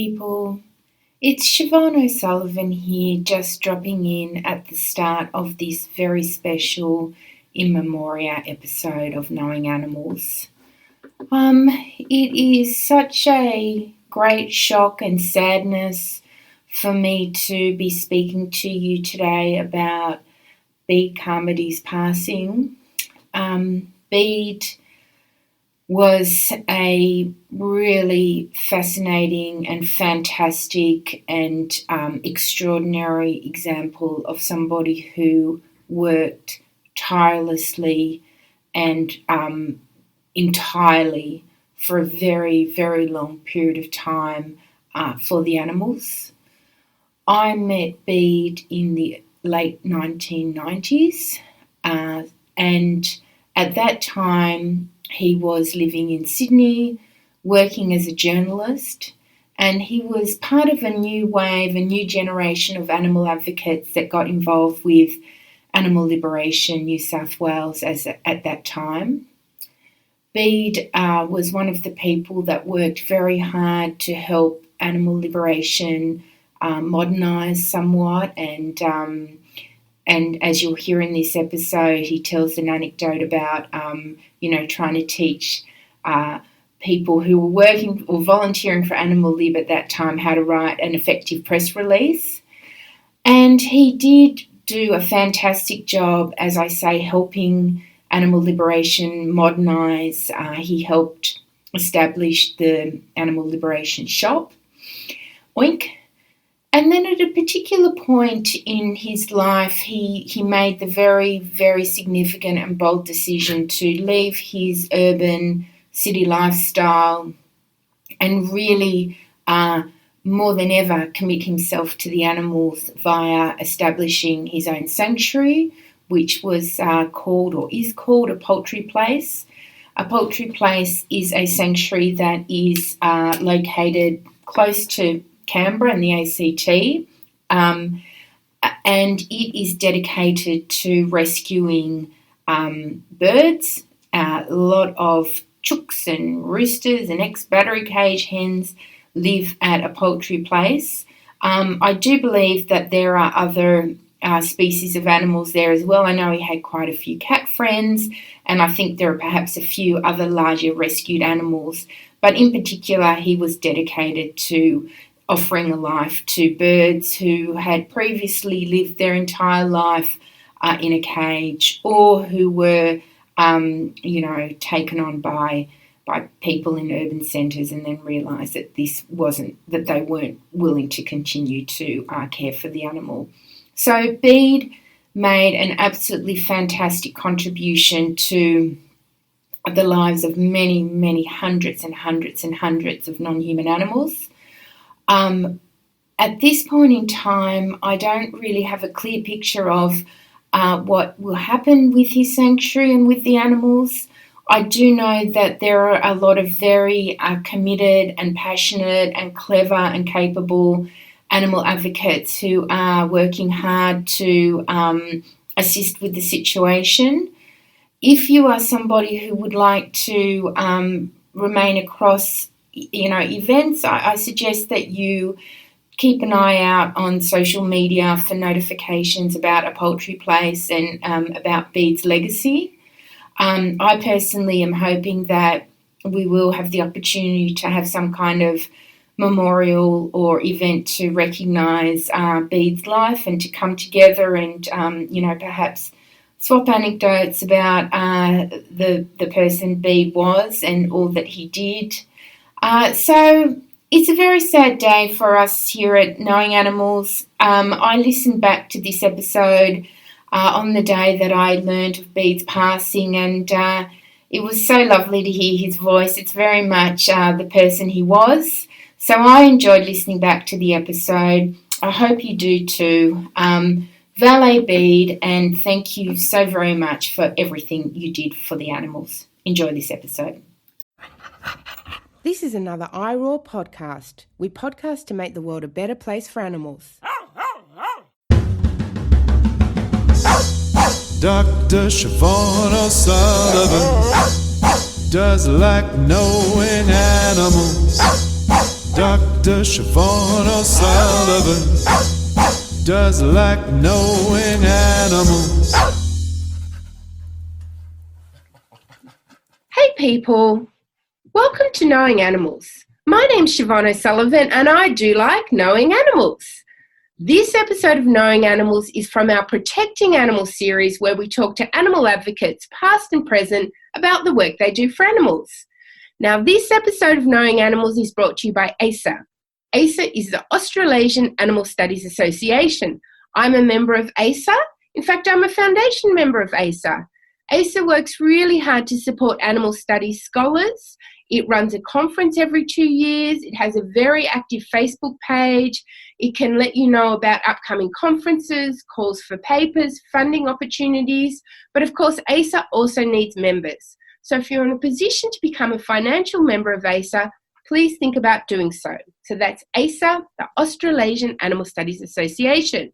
People, it's Siobhan O'Sullivan here, just dropping in at the start of this very special In Memoria episode of Knowing Animals. It is such a great shock and sadness for me to be speaking to you today about Bede Carmody's passing. Bede was a really fascinating and fantastic and extraordinary example of somebody who worked tirelessly and entirely for a very, very long period of time for the animals. I met Bede in the late 1990s, and at that time he was living in Sydney, working as a journalist, and he was part of a new wave, a new generation of animal advocates that got involved with Animal Liberation New South Wales at that time. Bede was one of the people that worked very hard to help animal liberation modernise somewhat, and as you'll hear in this episode, he tells an anecdote about trying to teach people who were working or volunteering for Animal Lib at that time how to write an effective press release. And he did do a fantastic job, as I say, helping animal liberation modernise. He helped establish the Animal Liberation Shop, Oink. And then at a particular point in his life, he made the very, very significant and bold decision to leave his urban city lifestyle and really, more than ever, commit himself to the animals via establishing his own sanctuary, which was called a poultry place. A poultry place is a sanctuary that is located close to Canberra and the ACT, and it is dedicated to rescuing birds. A lot of chooks and roosters and ex-battery cage hens live at a poultry place. I do believe that there are other species of animals there as well. I know he had quite a few cat friends, and I think there are perhaps a few other larger rescued animals, but in particular he was dedicated to offering a life to birds who had previously lived their entire life in a cage, or who were, taken on by people in urban centres and then realised that they weren't willing to continue to care for the animal. So Bede made an absolutely fantastic contribution to the lives of many, many hundreds and hundreds and hundreds of non-human animals. At this point in time, I don't really have a clear picture of what will happen with his sanctuary and with the animals. I do know that there are a lot of very committed and passionate and clever and capable animal advocates who are working hard to assist with the situation. If you are somebody who would like to remain across events, I suggest that you keep an eye out on social media for notifications about a poultry place and about Bede's legacy. I personally am hoping that we will have the opportunity to have some kind of memorial or event to recognise Bede's life and to come together and, perhaps swap anecdotes about the person Bede was and all that he did. So it's a very sad day for us here at Knowing Animals. I listened back to this episode on the day that I learned of Bede's passing, and it was so lovely to hear his voice. It's very much the person he was. So I enjoyed listening back to the episode. I hope you do too. Vale Bede, and thank you so very much for everything you did for the animals. Enjoy this episode. This is another iRaw podcast. We podcast to make the world a better place for animals. Dr. Siobhan O'Sullivan does like knowing animals. Dr. Siobhan O'Sullivan does like knowing animals. Hey people, welcome to Knowing Animals. My name's Siobhan O'Sullivan and I do like knowing animals. This episode of Knowing Animals is from our Protecting Animals series where we talk to animal advocates, past and present, about the work they do for animals. Now, this episode of Knowing Animals is brought to you by ASA. ASA is the Australasian Animal Studies Association. I'm a member of ASA. In fact, I'm a foundation member of ASA. ASA works really hard to support animal studies scholars. It runs a conference every 2 years. It has a very active Facebook page. It can let you know about upcoming conferences, calls for papers, funding opportunities. But of course, ASA also needs members. So if you're in a position to become a financial member of ASA, please think about doing so. So that's ASA, the Australasian Animal Studies Association.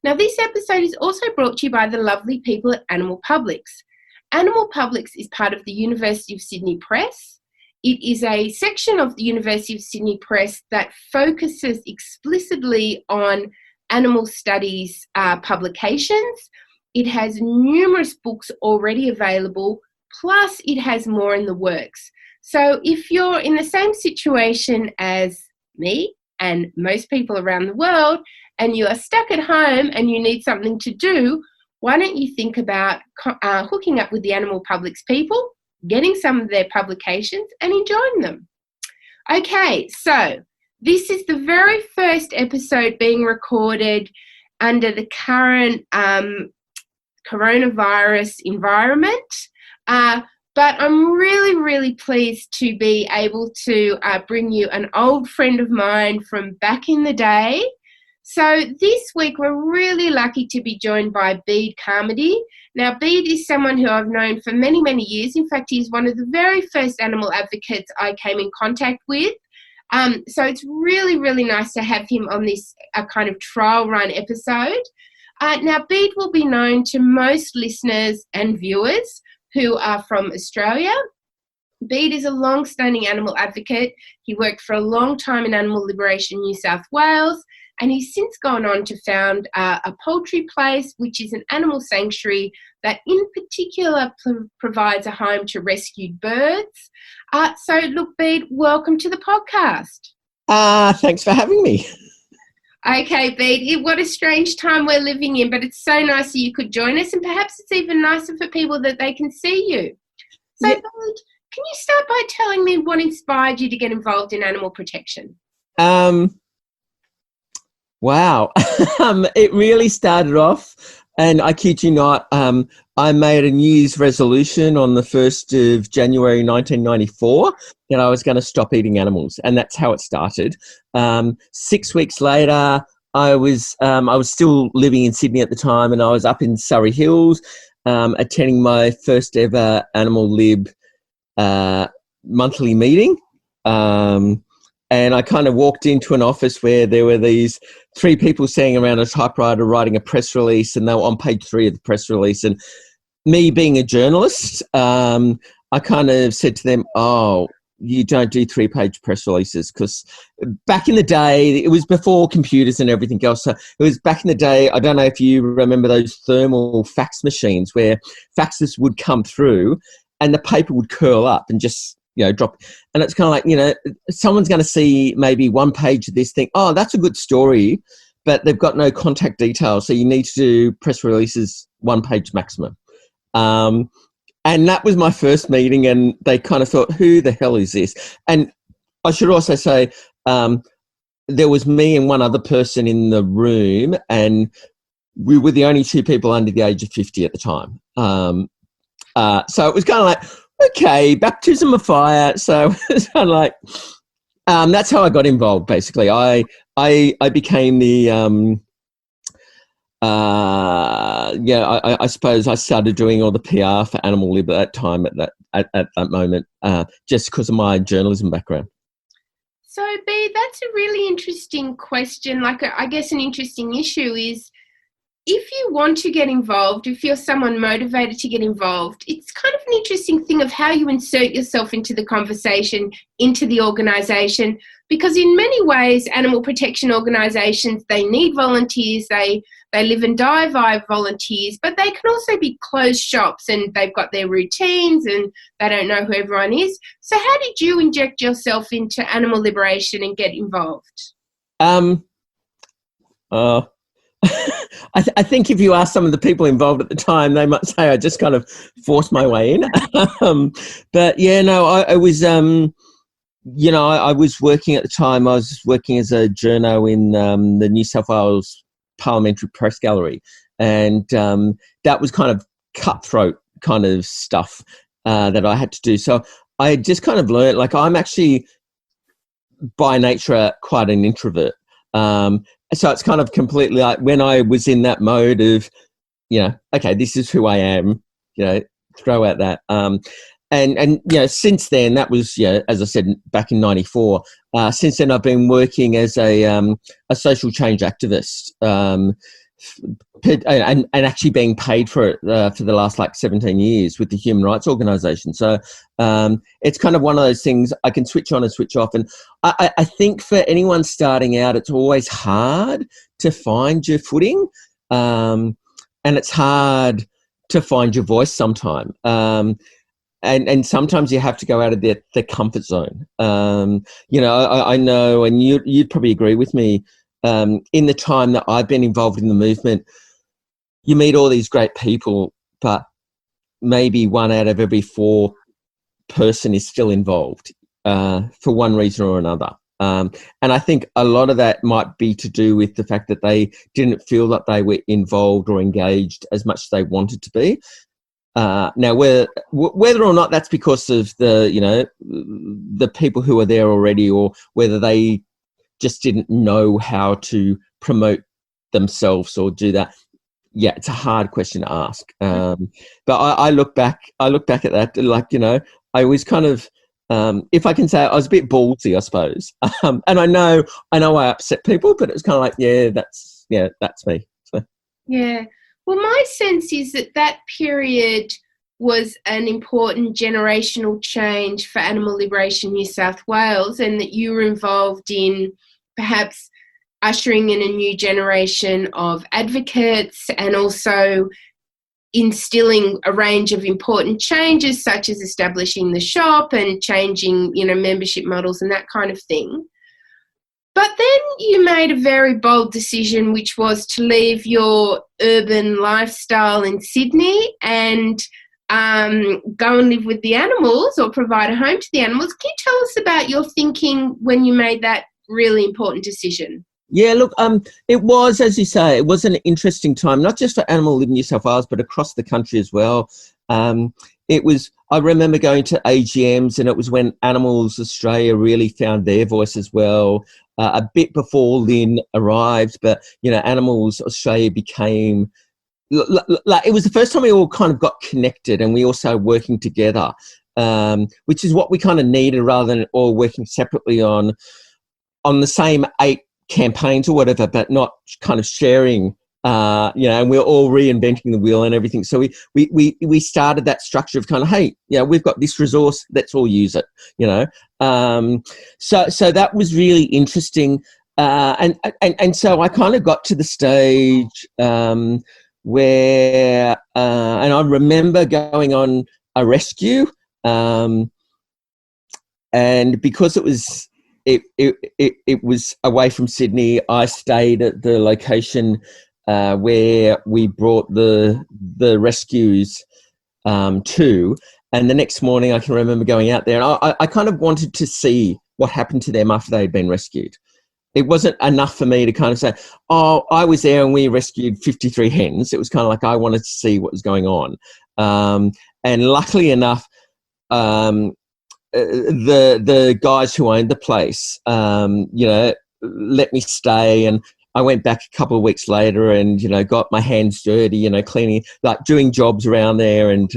Now, this episode is also brought to you by the lovely people at Animal Publics. Animal Publics is part of the University of Sydney Press. It is a section of the University of Sydney Press that focuses explicitly on animal studies publications. It has numerous books already available, plus it has more in the works. So if you're in the same situation as me and most people around the world, and you are stuck at home and you need something to do, why don't you think about hooking up with the Animal Publics people, getting some of their publications and enjoying them. Okay, so this is the very first episode being recorded under the current coronavirus environment. But I'm really, really pleased to be able to bring you an old friend of mine from back in the day. So this week we're really lucky to be joined by Bede Carmody. Now, Bede is someone who I've known for many, many years. In fact, he's one of the very first animal advocates I came in contact with. So it's really, really nice to have him on this kind of trial run episode. Now, Bede will be known to most listeners and viewers who are from Australia. Bede is a long-standing animal advocate. He worked for a long time in Animal Liberation New South Wales, and he's since gone on to found a poultry place, which is an animal sanctuary that in particular provides a home to rescued birds. So look, Bede, welcome to the podcast. Thanks for having me. Okay, Bede, what a strange time we're living in, but it's so nice that you could join us, and perhaps it's even nicer for people that they can see you. So, yeah. Bede, can you start by telling me what inspired you to get involved in animal protection? Wow. It really started off, and I kid you not, I made a New Year's resolution on the 1st of January 1994 that I was going to stop eating animals, and that's how it started. 6 weeks later, I was still living in Sydney at the time, and I was up in Surrey Hills attending my first ever Animal Lib monthly meeting. And I kind of walked into an office where there were these 3 people sitting around a typewriter writing a press release, and they were on page 3 of the press release. And me being a journalist, I kind of said to them, "Oh, you don't do 3-page press releases," because back in the day, it was before computers and everything else. So it was back in the day, I don't know if you remember those thermal fax machines where faxes would come through and the paper would curl up and just, drop. And it's kind of like, someone's going to see maybe 1 page of this thing. Oh, that's a good story, but they've got no contact details. So you need to do press releases 1 page maximum. And that was my first meeting, and they kind of thought, who the hell is this? And I should also say, there was me and 1 other person in the room, and we were the only 2 people under the age of 50 at the time. So it was kind of like, okay, baptism of fire. So it's kind of like, that's how I got involved. Basically, I became the, I suppose I started doing all the PR for Animal Lib at that time, at that moment, just because of my journalism background. So, B, that's a really interesting question. I guess an interesting issue is if you want to get involved, if you're someone motivated to get involved, it's kind of an interesting thing of how you insert yourself into the conversation, into the organisation, because in many ways, animal protection organisations, they need volunteers, they live and die via volunteers, but they can also be closed shops and they've got their routines and they don't know who everyone is. So how did you inject yourself into animal liberation and get involved? I think if you ask some of the people involved at the time, they might say I just kind of forced my way in. But yeah, no, I was, I was working at the time. I was working as a journo in the New South Wales Parliamentary Press Gallery, and that was kind of cutthroat kind of stuff that I had to do. So I just kind of learned, like, I'm actually by nature quite an introvert. So it's kind of completely like when I was in that mode of, okay, this is who I am, throw out that. And since then, that was, as I said, back in '94. Since then, I've been working as a social change activist, and actually being paid for it for the last 17 years with the human rights organisation. So it's kind of one of those things I can switch on and switch off. And I think for anyone starting out, it's always hard to find your footing, and it's hard to find your voice sometimes. And sometimes you have to go out of the comfort zone. I know, and you'd probably agree with me, in the time that I've been involved in the movement, you meet all these great people, but maybe 1 out of every 4 person is still involved for one reason or another. And I think a lot of that might be to do with the fact that they didn't feel that they were involved or engaged as much as they wanted to be. Now, whether or not that's because of the people who are there already, or whether they just didn't know how to promote themselves or do that, yeah, it's a hard question to ask. But I look back at that, I was kind of, if I can say it, I was a bit ballsy, I suppose. And I know I upset people, but it was kind of like, that's me. So. Yeah. Well, my sense is that period was an important generational change for Animal Liberation New South Wales, and that you were involved in perhaps ushering in a new generation of advocates and also instilling a range of important changes, such as establishing the shop and changing, membership models and that kind of thing. But then you made a very bold decision, which was to leave your urban lifestyle in Sydney and go and live with the animals, or provide a home to the animals. Can you tell us about your thinking when you made that really important decision? Yeah, look, it was, as you say, it was an interesting time, not just for Animal Live New South Wales, but across the country as well. I remember going to AGMs, and it was when Animals Australia really found their voice as well, a bit before Lynn arrived. But, Animals Australia became, it was the first time we all kind of got connected, and we all started working together, which is what we kind of needed, rather than all working separately on the same 8 campaigns or whatever, but not kind of sharing, and we're all reinventing the wheel and everything. So we started that structure of kind of, hey, we've got this resource, let's all use it, so that was really interesting. And so I kind of got to the stage where, and I remember going on a rescue, and because it was away from Sydney, I stayed at the location where we brought the rescues to. And the next morning, I can remember going out there, and I kind of wanted to see what happened to them after they'd been rescued. It wasn't enough for me to kind of say, oh, I was there and we rescued 53 hens. It was kind of like I wanted to see what was going on. And luckily enough, the guys who owned the place, let me stay, and I went back a couple of weeks later and, got my hands dirty, cleaning, doing jobs around there. And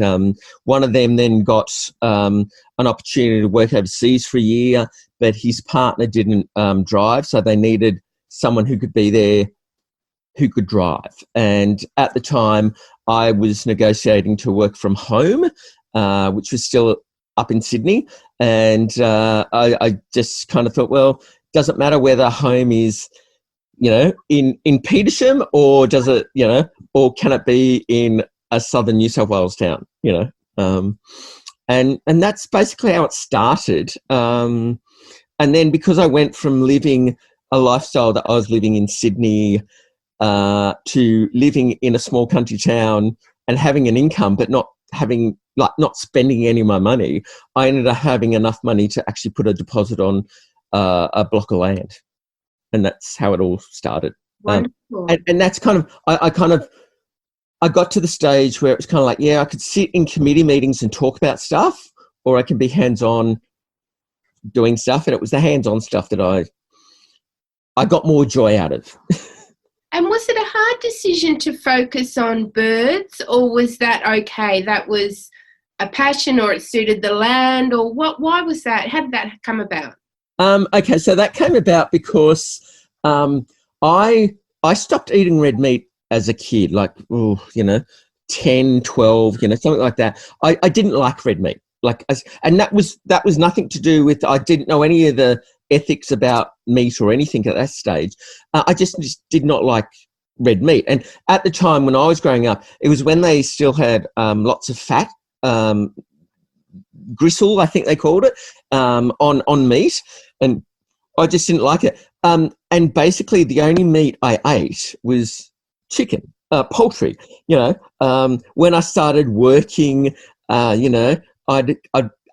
one of them then got an opportunity to work overseas for a year, but his partner didn't drive, so they needed someone who could be there, who could drive. And at the time, I was negotiating to work from home, which was still up in Sydney. And I just kind of thought, well, doesn't matter whether home is, in Petersham, or does it, or can it be in a southern New South Wales town, and that's basically how it started. And then because I went from living a lifestyle that I was living in Sydney to living in a small country town and having an income, but not spending any of my money, I ended up having enough money to actually put a deposit on a block of land. And that's how it all started. Wonderful. And that's kind of, I got to the stage where it was kind of like, I could sit in committee meetings and talk about stuff, or I can be hands-on doing stuff. And it was the hands-on stuff that I got more joy out of. And was it a hard decision to focus on birds, or was that okay? That was a passion, or it suited the land, or what? Why was that? How did that come about? Okay, so that came about because I stopped eating red meat as a kid, like, 10, 12, something like that. I didn't like red meat. And that was nothing to do with, I didn't know any of the ethics about meat or anything at that stage. I just did not like red meat. And at the time when I was growing up, it was when they still had lots of fat, gristle, I think they called it, on meat. And I just didn't like it. And basically the only meat I ate was chicken, poultry. When I started working, I'd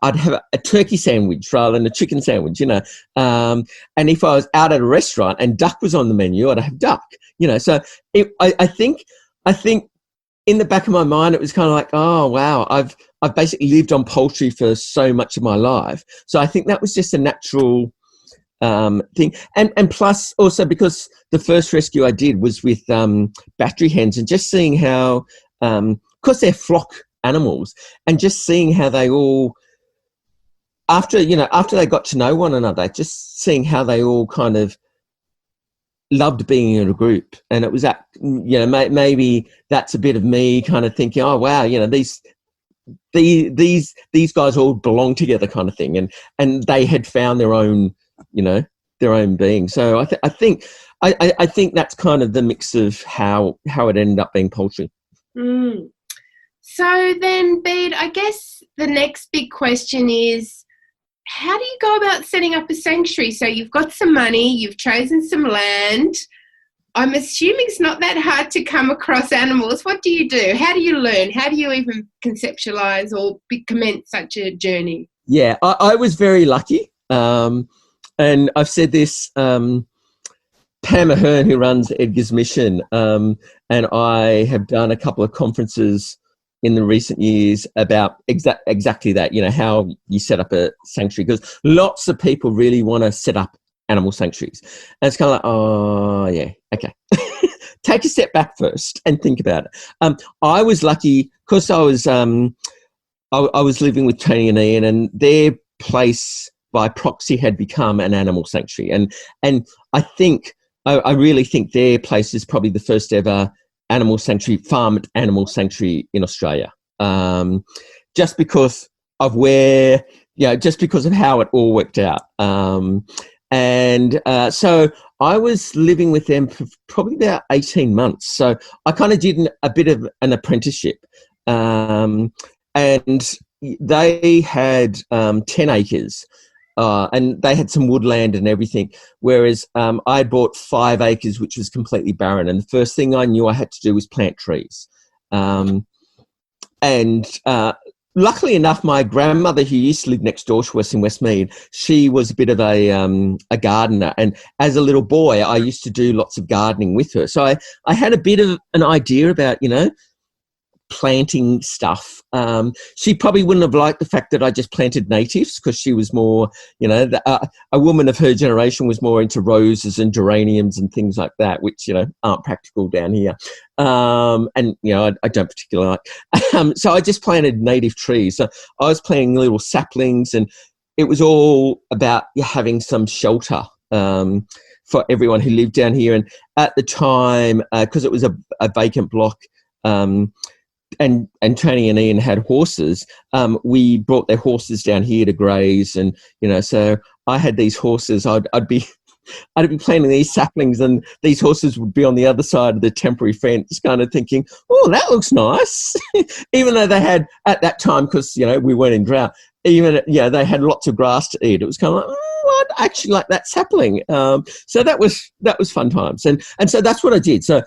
have a turkey sandwich rather than a chicken sandwich, and if I was out at a restaurant and duck was on the menu, I'd have duck, So I think in the back of my mind, it was kind of like, oh, wow, I've basically lived on poultry for so much of my life. So I think that was just a natural thing. And plus also because the first rescue I did was with battery hens, and just seeing how, because they're flock animals, and just seeing how they all, after they got to know one another, just seeing how they all kind of loved being in a group. And it was that, maybe that's a bit of me kind of thinking, oh wow, these guys all belong together, kind of thing, and they had found their own being. So I think that's kind of the mix of how it ended up being poultry. So then, Bede, I guess the next big question is, how do you go about setting up a sanctuary? So you've got some money, you've chosen some land. I'm assuming it's not that hard to come across animals. What do you do? How do you learn? How do you even conceptualize or commence such a journey? Yeah, I was very lucky. And I've said this, Pam Ahern, who runs Edgar's Mission, and I have done a couple of conferences in the recent years about exactly that, how you set up a sanctuary, because lots of people really want to set up animal sanctuaries. And it's kind of like, oh, yeah, okay. Take a step back first and think about it. I was lucky because I was living with Tony and Ian, and their place by proxy had become an animal sanctuary. And I really think their place is probably the first ever animal sanctuary, farmed animal sanctuary in Australia. Just because of just because of how it all worked out. So I was living with them for probably about 18 months. So I kind of did a bit of an apprenticeship. And they had 10 acres. And they had some woodland and everything, whereas I bought 5 acres, which was completely barren. And the first thing I knew I had to do was plant trees. Luckily enough, my grandmother, who used to live next door to us in Westmead, she was a bit of a gardener. And as a little boy, I used to do lots of gardening with her. So I had a bit of an idea about, planting stuff. She probably wouldn't have liked the fact that I just planted natives, because she was more, a woman of her generation was more into roses and geraniums and things like that, which, aren't practical down here. I don't particularly like. So I just planted native trees. So I was planting little saplings, and it was all about having some shelter. for everyone who lived down here. And at the time, because it was a vacant block, and Tony and Ian had horses, we brought their horses down here to graze. And, so I had these horses. I'd be planting these saplings, and these horses would be on the other side of the temporary fence, kind of thinking, oh, that looks nice. Even though they had, at that time, because, we weren't in drought, they had lots of grass to eat. It was kind of like, I'd actually like that sapling. So that was fun times. And so that's what I did. So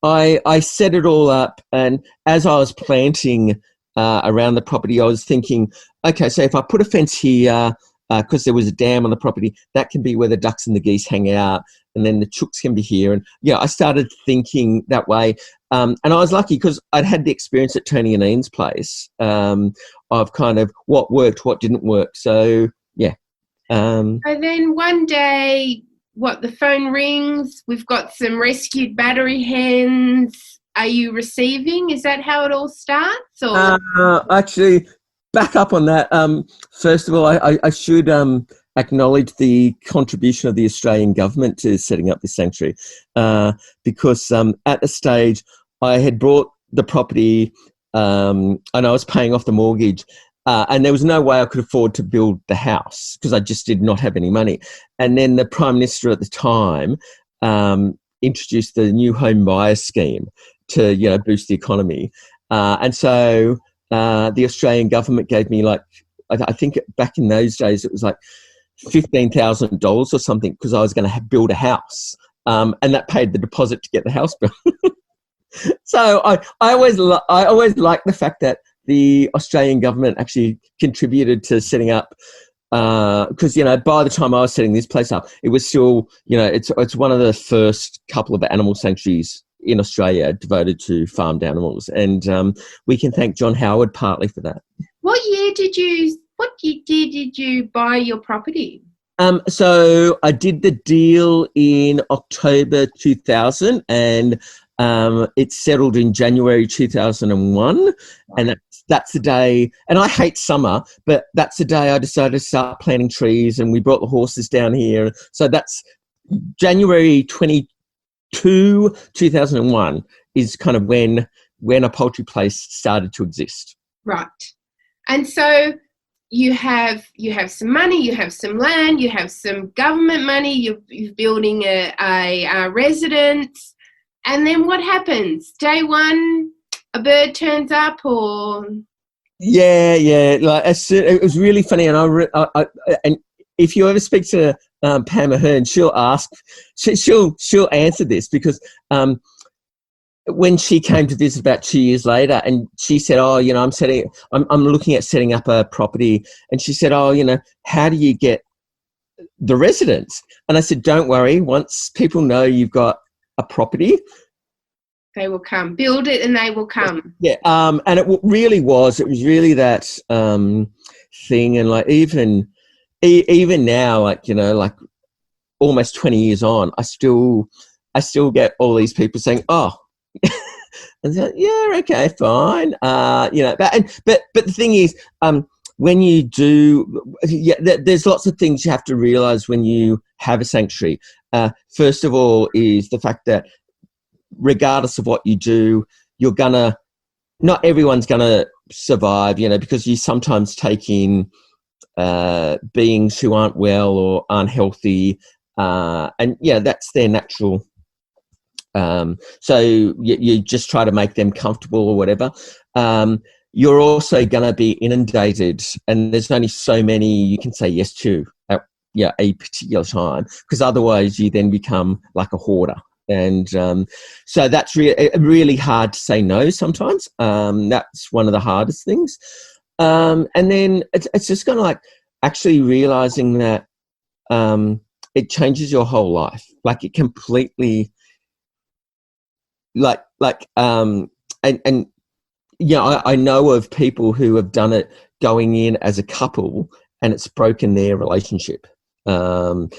I set it all up, and as I was planting around the property, I was thinking, okay, so if I put a fence here, because there was a dam on the property, that can be where the ducks and the geese hang out, and then the chooks can be here. And I started thinking that way. And I was lucky because I'd had the experience at Tony and Ian's place of kind of what worked, what didn't work. So, yeah. And then one day, the phone rings, we've got some rescued battery hens. Are you receiving? Is that how it all starts? Or? Actually, back up on that. First of all, I should acknowledge the contribution of the Australian government to setting up this sanctuary, because at the stage I had bought the property and I was paying off the mortgage, and there was no way I could afford to build the house because I just did not have any money. And then the Prime Minister at the time introduced the new home buyer scheme to boost the economy, and so the Australian government gave me, like, I think back in those days it was like $15,000 or something, because I was going to build a house, and that paid the deposit to get the house built. So I always liked the fact that the Australian government actually contributed to setting up, because by the time I was setting this place up, it was still it's one of the first couple of animal sanctuaries in Australia devoted to farmed animals, and we can thank John Howard partly for that. What year did you buy your property? So I did the deal in October 2000, and it settled in January 2001, and that's the day. And I hate summer, but that's the day I decided to start planting trees, and we brought the horses down here. So that's January 2001 is kind of when a poultry place started to exist. Right. And so you have some money, you have some land, you have some government money, you're building a residence, and then what happens? Day one, a bird turns up, or? Yeah. Like, it was really funny, and and if you ever speak to Pam Ahern, she'll answer this, because when she came to visit about 2 years later, and she said, "Oh, I'm looking at setting up a property," and she said, "Oh, how do you get the residents?" And I said, "Don't worry. Once people know you've got a property, they will come. Build it, and they will come." Yeah. And it really was. It was really that thing, and like even now, like almost 20 years on, I still get all these people saying, "Oh." And so, yeah, okay, fine. But the thing is, when you do, there's lots of things you have to realize when you have a sanctuary. First of all is the fact that regardless of what you do, not everyone's gonna survive, because you sometimes take in beings who aren't well or unhealthy, and that's their natural. So you just try to make them comfortable or whatever. You're also going to be inundated, and there's only so many you can say yes to at a particular time, because otherwise you then become like a hoarder. And so that's really hard to say no sometimes. That's one of the hardest things. And then it's just kind of like actually realizing that it changes your whole life. Like it completely... I know of people who have done it going in as a couple, and it's broken their relationship. I've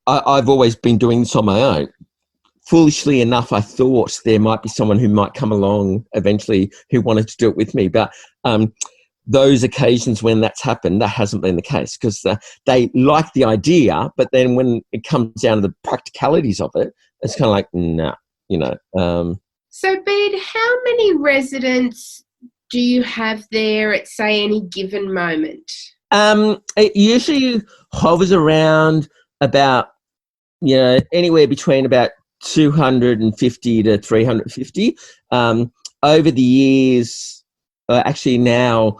always been doing this on my own. Foolishly enough, I thought there might be someone who might come along eventually who wanted to do it with me, but those occasions when that's happened, that hasn't been the case, because they like the idea, but then when it comes down to the practicalities of it, it's kind of like, nah, you know. So, Bede, how many residents do you have there at, say, any given moment? It usually hovers around about, you know, anywhere between about 250 to 350. Over the years, actually now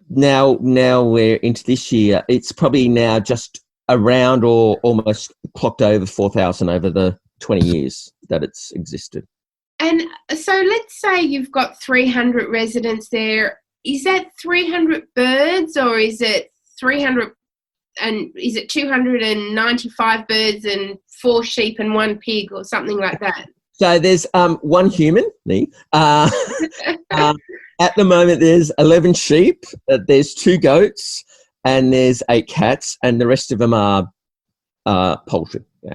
we're into this year, it's probably now just around or almost clocked over 4,000 over the 20 years that it's existed. And so let's say you've got 300 residents there. Is that 300 birds, or is it 300 and is it 295 birds and 4 sheep and 1 pig or something like that? So there's one human, me. At the moment, there's 11 sheep, there's 2 goats, and there's 8 cats, and the rest of them are poultry. Yeah.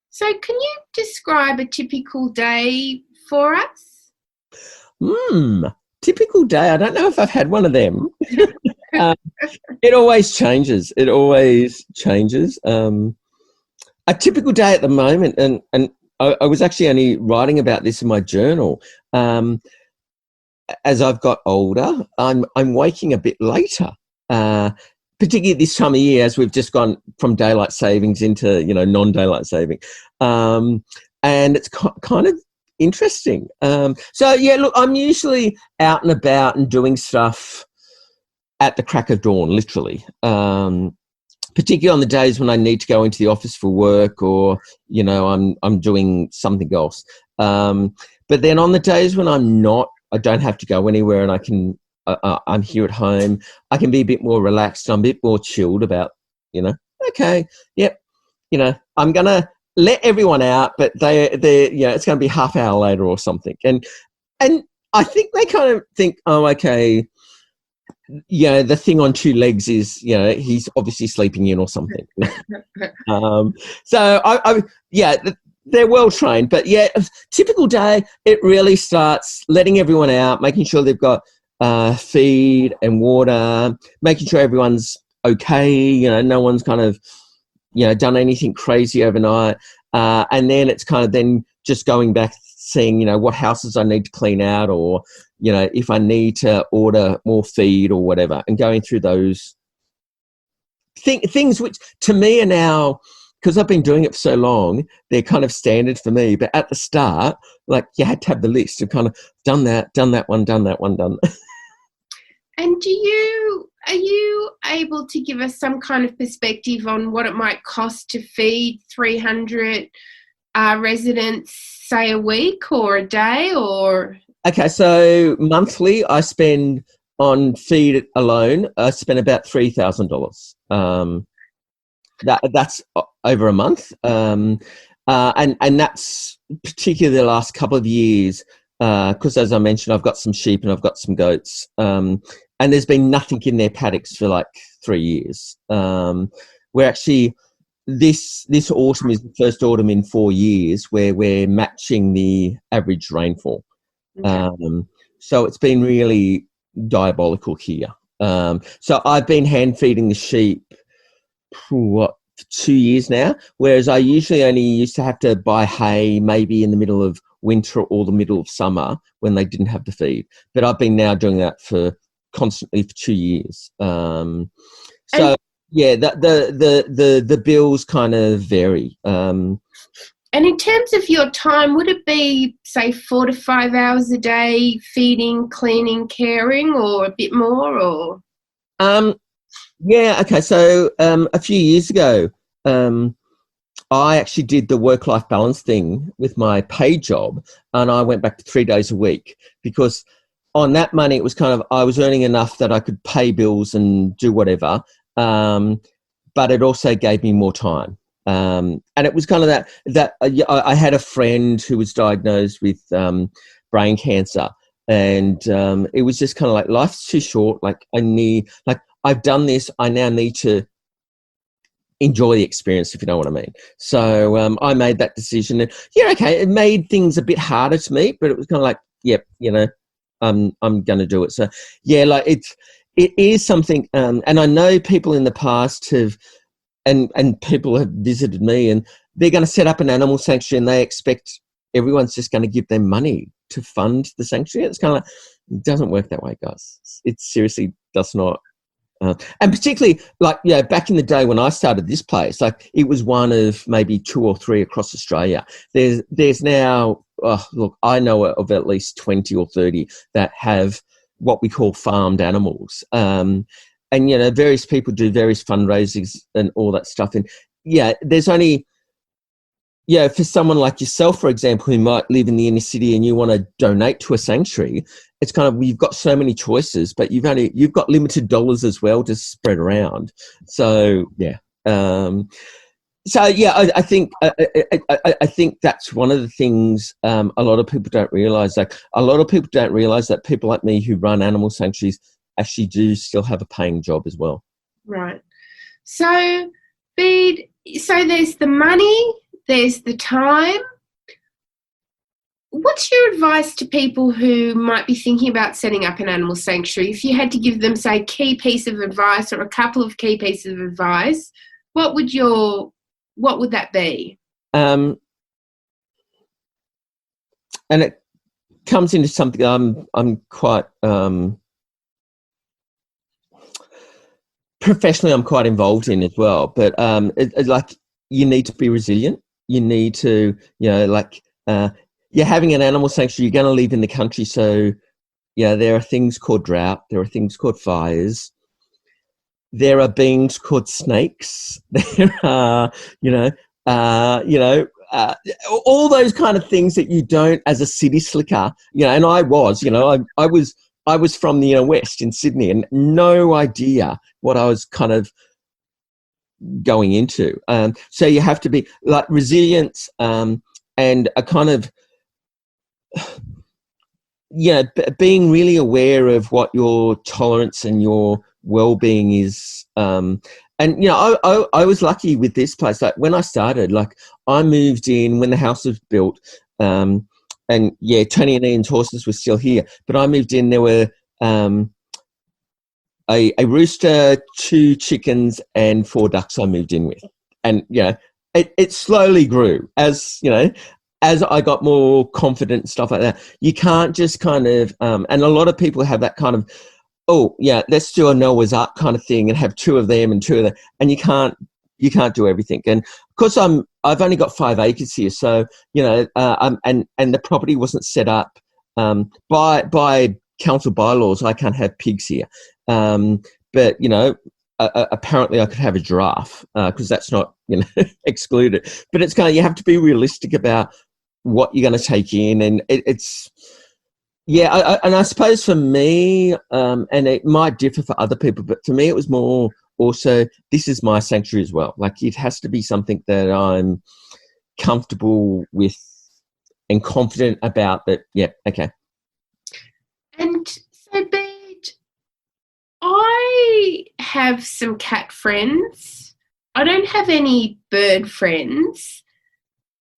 So can you describe a typical day for us? Typical day. I don't know if I've had one of them. It always changes. A typical day at the moment, and I was actually only writing about this in my journal. As I've got older, I'm waking a bit later, particularly at this time of year, as we've just gone from daylight savings into, you know, non-daylight saving, and it's kind of interesting. So yeah, look, I'm usually out and about and doing stuff at the crack of dawn, literally. Particularly on the days when I need to go into the office for work, or, you know, I'm doing something else. But then on the days when I'm not, I don't have to go anywhere, and I can, I'm here at home, I can be a bit more relaxed. I'm a bit more chilled about, you know, okay, yep, you know, I'm going to let everyone out, but they you know, it's going to be half hour later or something. And I think they kind of think, oh, okay, you know, the thing on 2 legs is, you know, he's obviously sleeping in or something. So yeah, they're well trained, but yeah, typical day, it really starts letting everyone out, making sure they've got feed and water, making sure everyone's okay, you know, no one's kind of, you know, done anything crazy overnight. And then it's kind of then just going back, seeing, you know, what houses I need to clean out, or, you know, if I need to order more feed or whatever, and going through those things which to me are now, because I've been doing it for so long, they're kind of standard for me. But at the start, like, you had to have the list of kind of done that one. And are you able to give us some kind of perspective on what it might cost to feed 300 residents, say, a week or a day, or? Okay, so monthly I spend on feed alone, I spend about $3,000. That's over a month. And that's particularly the last couple of years, because as I mentioned, I've got some sheep and I've got some goats. And there's been nothing in their paddocks for like 3 years. We're actually, this autumn is the first autumn in 4 years where we're matching the average rainfall. Okay. So it's been really diabolical here. So I've been hand feeding the sheep, for 2 years now, whereas I usually only used to have to buy hay maybe in the middle of winter or the middle of summer when they didn't have the feed. But I've been now doing that constantly for 2 years. So yeah, the bills kind of vary. And in terms of your time, would it be, say, 4 to 5 hours a day feeding, cleaning, caring, or a bit more, or? Yeah, okay. So a few years ago, I actually did the work-life balance thing with my paid job, and I went back to 3 days a week, because on that money, it was kind of, I was earning enough that I could pay bills and do whatever, but it also gave me more time. And it was kind of that I had a friend who was diagnosed with brain cancer, and it was just kind of like, life's too short. Like, I've done this, I now need to enjoy the experience, if you know what I mean. So I made that decision. And, yeah, okay, it made things a bit harder to me, but it was kind of like, yep, you know, I'm going to do it. So yeah, like it is something, and I know people in the past have, and people have visited me, and they're going to set up an animal sanctuary, and they expect everyone's just going to give them money to fund the sanctuary. It's kind of like, it doesn't work that way, guys. It seriously does not. And particularly, like, yeah, back in the day when I started this place, like, it was one of maybe 2 or 3 across Australia. There's now, look, I know of at least 20 or 30 that have what we call farmed animals. And, you know, various people do various fundraisings and all that stuff. And, yeah, there's only, yeah, for someone like yourself, for example, who might live in the inner city and you want to donate to a sanctuary, it's kind of, you've got so many choices, but you've got limited dollars as well to spread around. So yeah, I think I think that's one of the things a lot of people don't realise. Like, a lot of people don't realise that people like me who run animal sanctuaries actually do still have a paying job as well. Right. So, Bede, so there's the money, there's the time. What's your advice to people who might be thinking about setting up an animal sanctuary? If you had to give them, say, a key piece of advice or a couple of key pieces of advice, what would that be? And it comes into something I'm quite professionally I'm quite involved in as well. But like, you need to be resilient. You need to, you know, like, you're having an animal sanctuary, you're going to live in the country. So, yeah, there are things called drought. There are things called fires. There are beings called snakes. There are, all those kind of things that you don't, as a city slicker, you know, and I was from the inner west in Sydney, and no idea what I was kind of going into. So you have to be like resilience, and a kind of, yeah, being really aware of what your tolerance and your well-being is. And, you know, I was lucky with this place. Like, when I started, like, I moved in when the house was built, and yeah, Tony and Ian's horses were still here, but I moved in, there were a rooster, 2 chickens and 4 ducks I moved in with. And, you know, it slowly grew as, you know, as I got more confident and stuff like that. You can't just kind of, and a lot of people have that kind of, oh yeah, let's do a Noah's Ark kind of thing and have 2 of them and 2 of them, and you can't do everything. And of course, I've only got 5 acres here, so, you know, and the property wasn't set up by council bylaws. I can't have pigs here, but, you know, apparently I could have a giraffe, because that's not, you know, excluded. But it's kind of, you have to be realistic about what you're going to take in, and it's, yeah. And I suppose for me, and it might differ for other people, but for me it was more also, this is my sanctuary as well. Like, it has to be something that I'm comfortable with and confident about. That, yeah, okay. And so, Bede, I have some cat friends. I don't have any bird friends.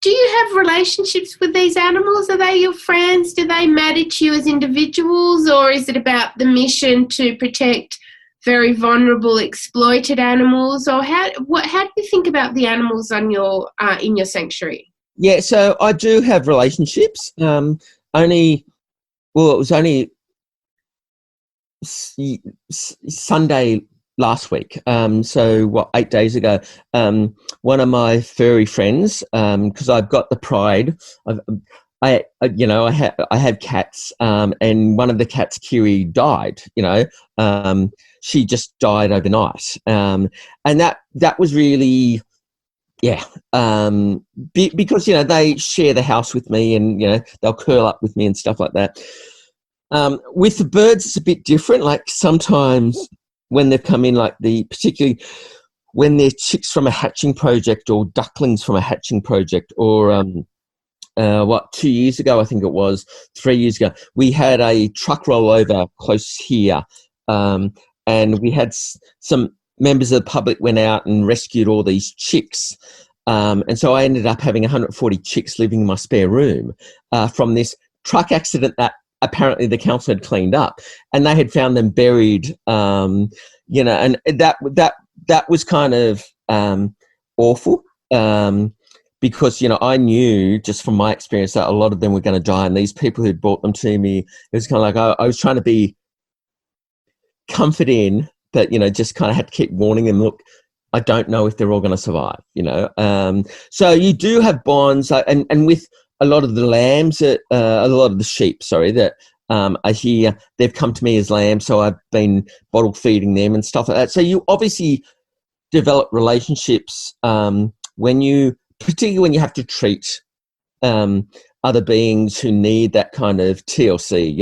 Do you have relationships with these animals? Are they your friends? Do they matter to you as individuals, or is it about the mission to protect very vulnerable, exploited animals? Or how do you think about the animals on your in your sanctuary? Yeah, so I do have relationships. It was only Sunday last week. So 8 days ago, one of my furry friends, because I've got the pride, I have cats, and one of the cats, Kiri, died. You know, she just died overnight, and that was really, yeah, because, you know, they share the house with me, and, you know, they'll curl up with me and stuff like that. With the birds, it's a bit different. Like, sometimes when they've come in, like, particularly when they're chicks from a hatching project or ducklings from a hatching project, or 2 years ago, I think it was 3 years ago, we had a truck rollover close here, and we had some members of the public went out and rescued all these chicks, and so I ended up having 140 chicks living in my spare room from this truck accident that apparently the council had cleaned up, and they had found them buried, and that was kind of awful, because, I knew just from my experience that a lot of them were going to die, and these people who brought them to me, it was kind of like I was trying to be comforting, but, just kind of had to keep warning them, look, I don't know if they're all going to survive, So you do have bonds, and with a lot of the lambs, a lot of the sheep, that are here, they've come to me as lambs, so I've been bottle feeding them and stuff like that. So you obviously develop relationships particularly when you have to treat other beings who need that kind of TLC.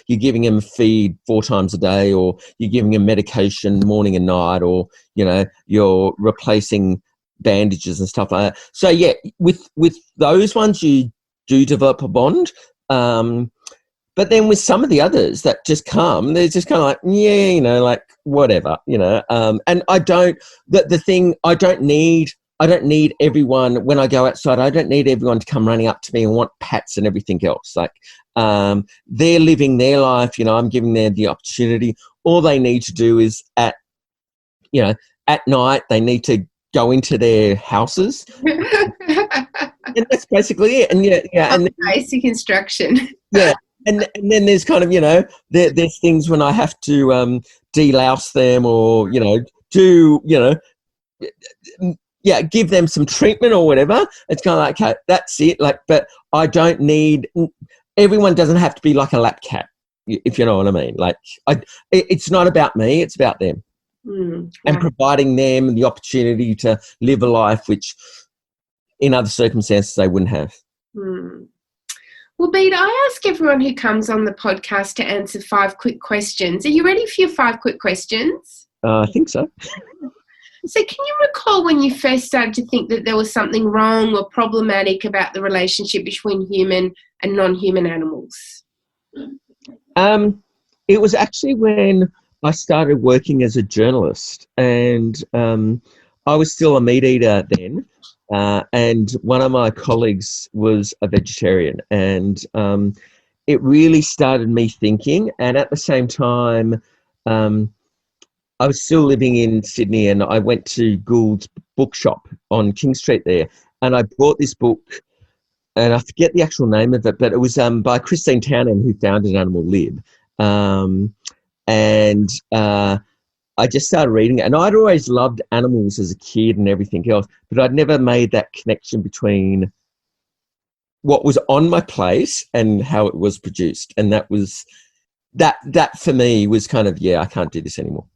You're giving them feed 4 times a day, or you're giving them medication morning and night, or you're replacing bandages and stuff like that. So yeah, with those ones you do develop a bond, but then with some of the others that just come, they're just kind of like, like whatever, and I don't need everyone when I go outside. I don't need everyone to come running up to me and want pats and everything else. Like, they're living their life. I'm giving them the opportunity. All they need to do is at night, they need to go into their houses. And that's basically it. And and basic instruction. Yeah. And then there's kind of, there's things when I have to delouse them, or, give them some treatment or whatever. It's kind of like, okay, that's it. Like, but I don't need, everyone doesn't have to be like a lap cat, if you know what I mean. Like, it's not about me, it's about them. And providing them the opportunity to live a life which in other circumstances they wouldn't have. Well, Bede, I ask everyone who comes on the podcast to answer 5 quick questions. Are you ready for your 5 quick questions? I think so. So can you recall when you first started to think that there was something wrong or problematic about the relationship between human and non-human animals? It was actually when I started working as a journalist, and I was still a meat eater then, and one of my colleagues was a vegetarian, and it really started me thinking. And at the same time, I was still living in Sydney, and I went to Gould's bookshop on King Street there, and I bought this book, and I forget the actual name of it, but it was by Christine Townend, who founded Animal Lib. And I just started reading it, and I'd always loved animals as a kid and everything else, but I'd never made that connection between what was on my plate and how it was produced. And that was, that for me was kind of, I can't do this anymore.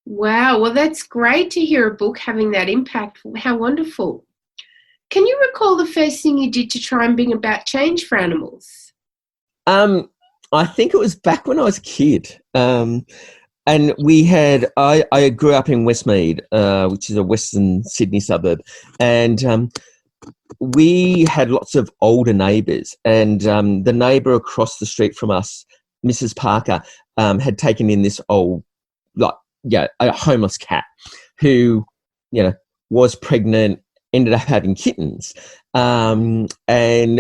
Wow, well, that's great to hear a book having that impact. How wonderful. Can you recall the first thing you did to try and bring about change for animals? I think it was back when I was a kid. And we had, I grew up in Westmead, which is a Western Sydney suburb. And we had lots of older neighbours. And the neighbour across the street from us, Mrs. Parker, had taken in this old, a homeless cat who, was pregnant, ended up having kittens. And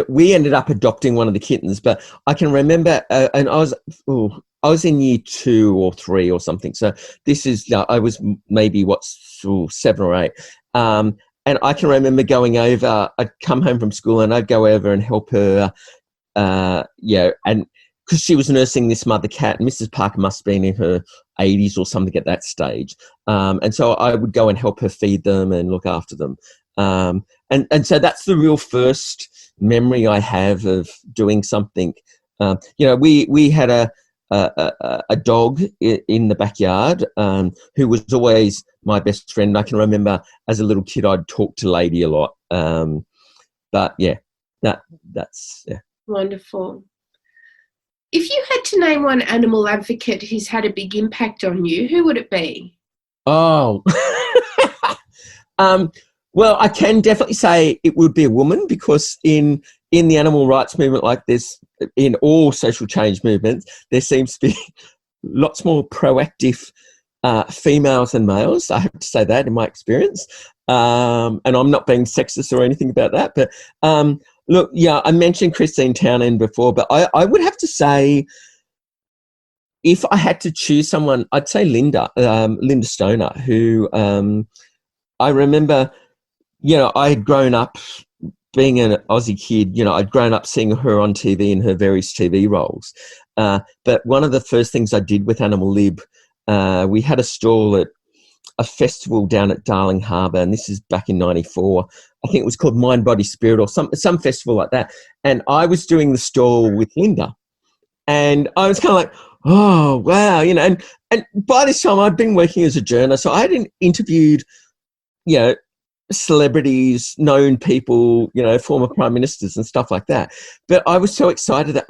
we ended up adopting one of the kittens. But I can remember, and I was in year 2 or 3 or something. So this is, I was maybe 7 or 8. And I can remember going over, I'd come home from school and I'd go over and help her, and because she was nursing this mother cat, and Mrs. Parker must have been in her 80s or something at that stage. And so I would go and help her feed them and look after them. And so that's the real first memory I have of doing something. We had a dog in the backyard who was always my best friend. I can remember as a little kid I'd talk to Lady a lot. That's Wonderful. If you had to name one animal advocate who's had a big impact on you, who would it be? Oh, well, I can definitely say it would be a woman, because in the animal rights movement, like this, in all social change movements, there seems to be lots more proactive females than males. I have to say that in my experience. And I'm not being sexist or anything about that, but Look, yeah, I mentioned Christine Townend before, but I would have to say, if I had to choose someone, I'd say Linda Stoner, who I remember, I had grown up being an Aussie kid, I'd grown up seeing her on TV in her various TV roles. But one of the first things I did with Animal Lib, we had a stall at a festival down at Darling Harbour, and this is back in '94. I think it was called Mind, Body, Spirit, or some festival like that. And I was doing the stall with Linda. And I was kind of like, oh, wow, and by this time I'd been working as a journalist, so I had interviewed, celebrities, known people, former prime ministers and stuff like that. But I was so excited that,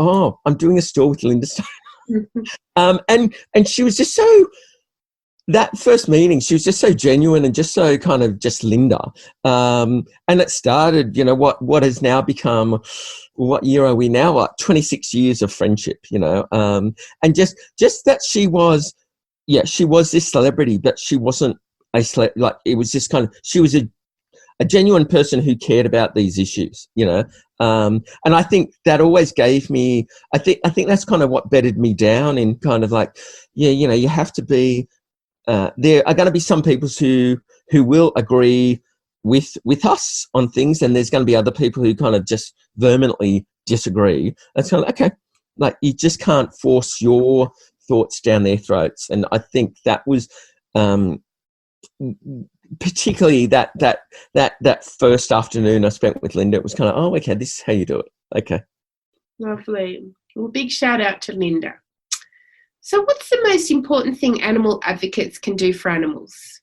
I'm doing a stall with Linda Stoner. And she was just so, that first meeting, she was just so genuine and just so kind of just Linda. And it started, what has now become, what year are we now? 26 years of friendship, and just that she was this celebrity, but she wasn't a celebrity. Like, it was just kind of, she was a genuine person who cared about these issues, and I think that always gave me, I think that's kind of what bedded me down in kind of like, you have to be, there are going to be some people who will agree with us on things, and there's going to be other people who kind of just vehemently disagree. It's kind of, okay, like, you just can't force your thoughts down their throats. And I think that was particularly that first afternoon I spent with Linda. It was kind of, okay, this is how you do it. Okay. Lovely. Well, big shout out to Linda. So what's the most important thing animal advocates can do for animals?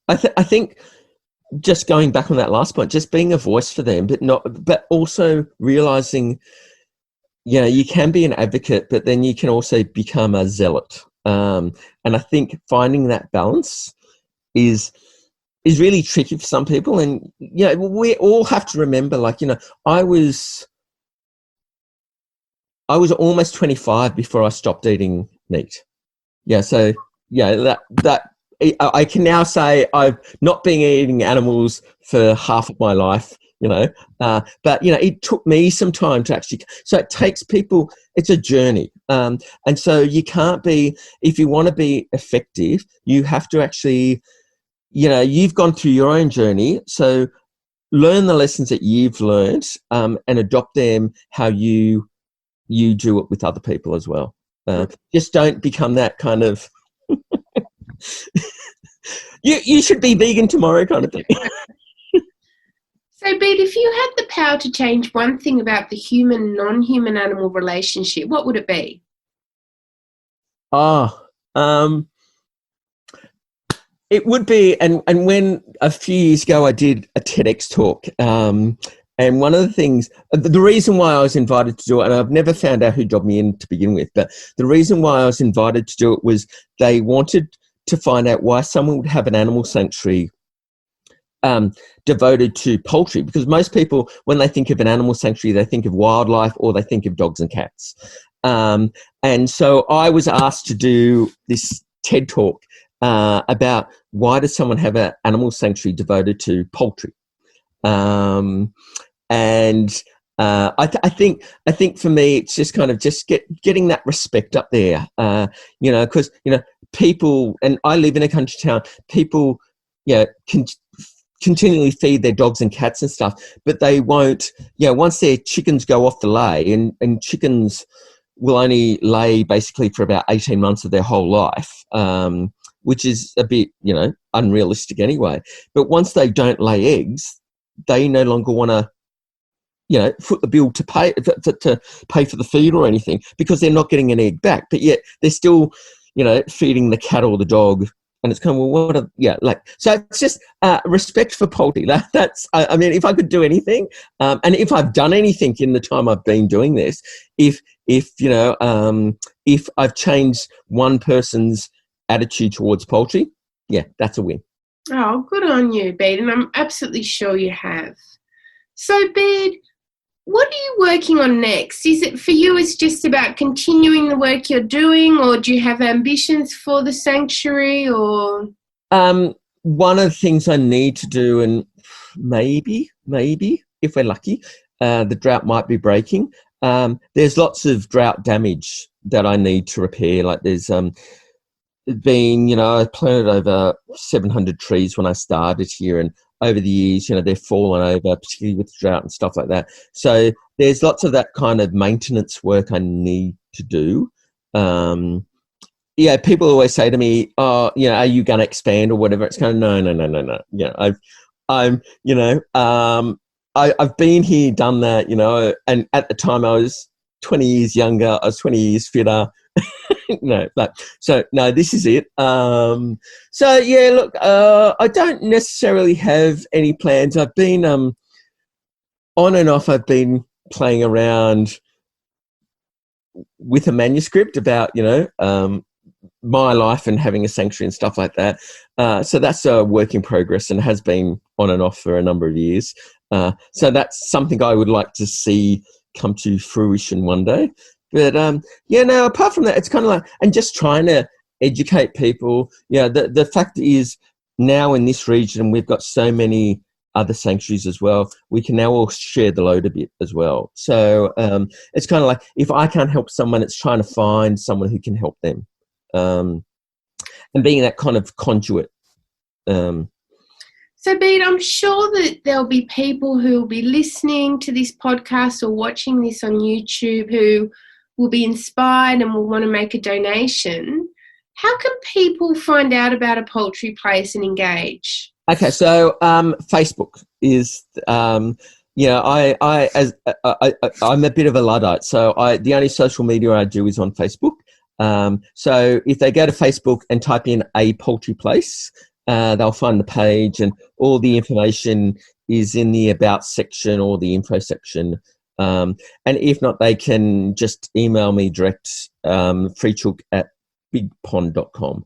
I think just going back on that last point, just being a voice for them, but also realising, you can be an advocate, but then you can also become a zealot. And I think finding that balance is really tricky for some people. And, we all have to remember, like, I was almost 25 before I stopped eating meat. Yeah, so that I can now say I've not been eating animals for half of my life, but it took me some time to actually. So it takes people. It's a journey, and so you can't be. If you want to be effective, you have to actually, you've gone through your own journey, so learn the lessons that you've learned, and adopt them how you do it with other people as well. Just don't become that kind of you should be vegan tomorrow kind of thing. So, Bede, if you had the power to change one thing about the human-non-human animal relationship, what would it be? It would be, and when a few years ago I did a TEDx talk, and one of the things, the reason why I was invited to do it, and I've never found out who jobbed me in to begin with, but the reason why I was invited to do it was they wanted to find out why someone would have an animal sanctuary devoted to poultry, because most people, when they think of an animal sanctuary, they think of wildlife or they think of dogs and cats. And so I was asked to do this TED talk about why does someone have an animal sanctuary devoted to poultry. I think for me, it's just kind of just getting that respect up there, because, people, and I live in a country town, people, continually feed their dogs and cats and stuff, but they won't, once their chickens go off the lay, and chickens will only lay basically for about 18 months of their whole life, which is a bit, unrealistic anyway. But once they don't lay eggs, they no longer want to, foot the bill to pay for the feed or anything, because they're not getting an egg back. But yet they're still, feeding the cat or the dog. And it's kind of, so it's just respect for poultry. That's, I mean, if I could do anything, and if I've done anything in the time I've been doing this, if I've changed one person's attitude towards poultry, that's a win. Oh, good on you, Bede, and I'm absolutely sure you have. So, Bede, what are you working on next? Is it for you, it's just about continuing the work you're doing, or do you have ambitions for the sanctuary, or? One of the things I need to do, and maybe, if we're lucky, the drought might be breaking. There's lots of drought damage that I need to repair. Like there's been, I planted over 700 trees when I started here, and over the years, they've fallen over, particularly with drought and stuff like that. So there's lots of that kind of maintenance work I need to do. People always say to me, "Oh, are you going to expand or whatever?" It's kind of no. I've been here, done that, and at the time I was 20 years younger, I was 20 years fitter. No, this is it. Look, I don't necessarily have any plans. I've been on and off. I've been playing around with a manuscript about my life and having a sanctuary and stuff like that. So that's a work in progress and has been on and off for a number of years. So that's something I would like to see come to fruition one day. But apart from that, it's kind of like, and just trying to educate people. The fact is, now in this region, we've got so many other sanctuaries as well. We can now all share the load a bit as well. So it's kind of like, if I can't help someone, it's trying to find someone who can help them, and being that kind of conduit. So, Bede, I'm sure that there'll be people who will be listening to this podcast or watching this on YouTube who will be inspired and will want to make a donation. How can people find out about a poultry place and engage? Okay, so Facebook is, I'm a bit of a Luddite, so the only social media I do is on Facebook. So if they go to Facebook and type in a poultry place, they'll find the page, and all the information is in the About section or the Info section. And if not, they can just email me direct, freechook@bigpond.com.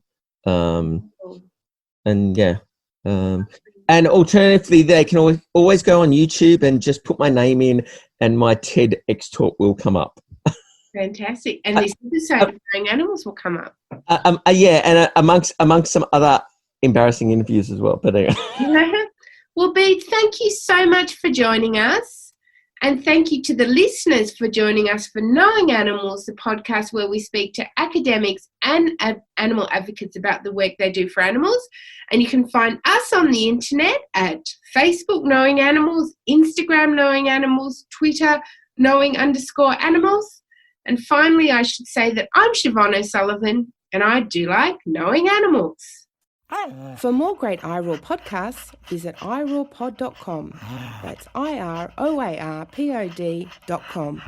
And alternatively, they can always go on YouTube and just put my name in, and my TEDx talk will come up. Fantastic. And this episode of Knowing Animals will come up. And amongst some other embarrassing interviews as well. But anyway. Well, Bede, thank you so much for joining us. And thank you to the listeners for joining us for Knowing Animals, the podcast where we speak to academics and animal advocates about the work they do for animals. And you can find us on the internet at Facebook Knowing Animals, Instagram Knowing Animals, Twitter Knowing_animals. And finally, I should say that I'm Siobhan O'Sullivan, and I do like knowing animals. For more great iRaw podcasts, visit irawpod.com. That's IROARPOD.com.